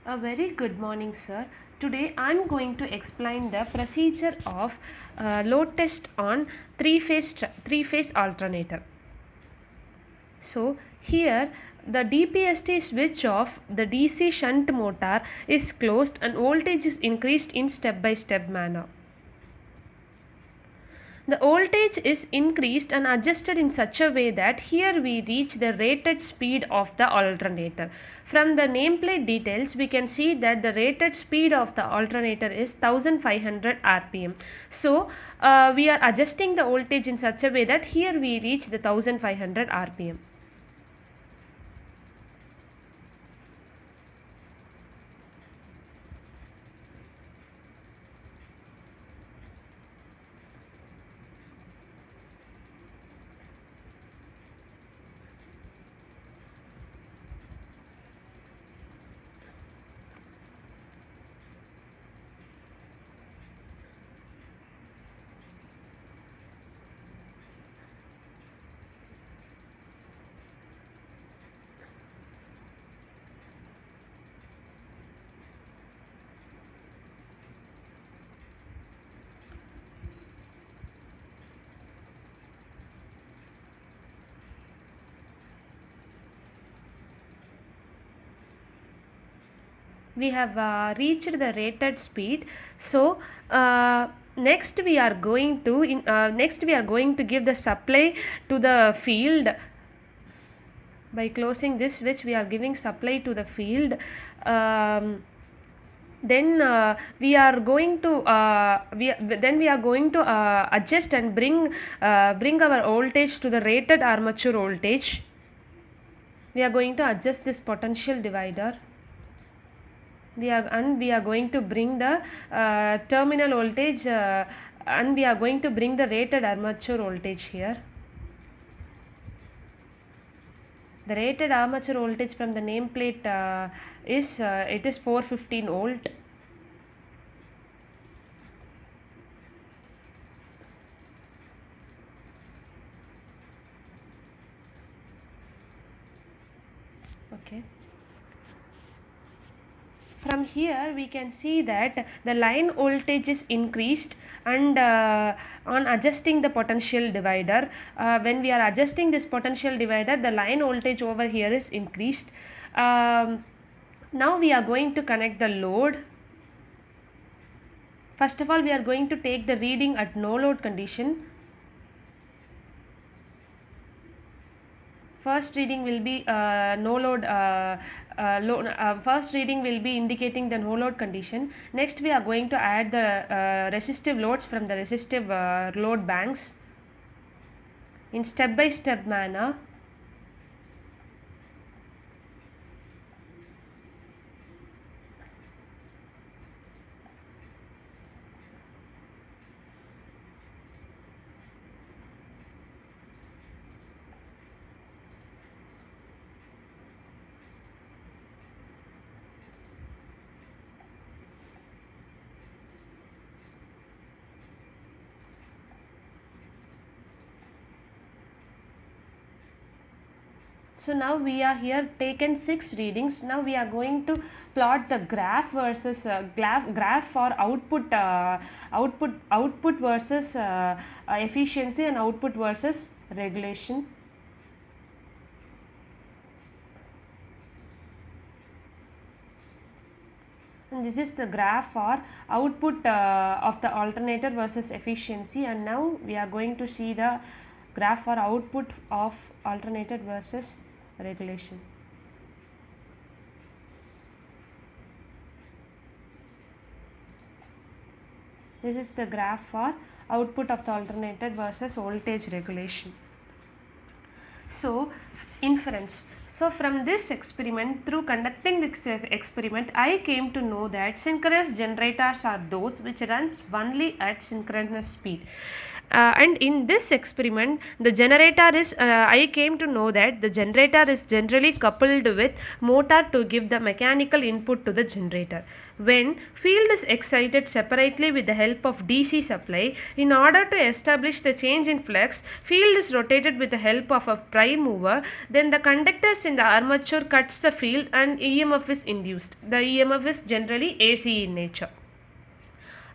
A very good morning, sir. Today I am going to explain the procedure of load test on three phase alternator. So here the DPST switch of the DC shunt motor is closed and voltage is increased in step-by-step manner. The voltage is increased and adjusted in such a way that here we reach the rated speed of the alternator. From the nameplate details we can see that the rated speed of the alternator is 1500 rpm. So we are adjusting the voltage in such a way that here we reach the 1500 rpm. We have reached the rated speed. So next we are going to give the supply to the field. By closing this switch we are giving supply to the field. Then we are going to adjust and bring our voltage to the rated armature voltage. We are going to adjust this potential divider. We are going to bring the terminal voltage and we are going to bring the rated armature voltage here. The rated armature voltage from the nameplate is 415 volt. Okay. From here we can see that the line voltage is increased, and on adjusting the potential divider, when we are adjusting this potential divider, the line voltage over here is increased. Now we are going to connect the load. First of all we are going to take the reading at no load condition. First reading will be first reading will be indicating the no load condition. Next we are going to add the resistive loads from the resistive load banks in step by step manner. So now we are here taken 6 readings. Now we are going to plot the graph versus graph for output versus efficiency and output versus regulation. And this is the graph for output of the alternator versus efficiency, and now we are going to see the graph for output of alternator versus regulation. This is the graph for output of the alternator versus voltage regulation. So inference. So from this experiment, through conducting this experiment, I came to know that synchronous generators are those which runs only at synchronous speed. And in this experiment, the generator is I came to know that the generator is generally coupled with motor to give the mechanical input to the generator. When field is excited separately with the help of DC supply, in order to establish the change in flux, field is rotated with the help of a prime mover. Then the conductors in the armature cuts the field and EMF is induced. The EMF is generally AC in nature.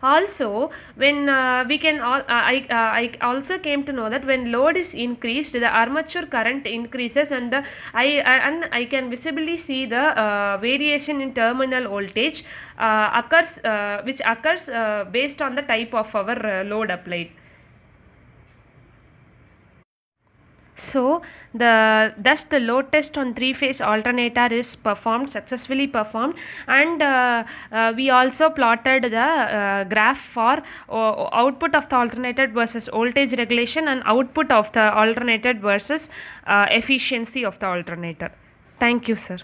Also, when we can all I also came to know that when load is increased, the armature current increases, and I can visibly see the variation in terminal voltage occurs which occurs based on the type of our load applied. So thus the load test on three-phase alternator is successfully performed, and we also plotted the graph for output of the alternator versus voltage regulation and output of the alternator versus efficiency of the alternator. Thank you, sir.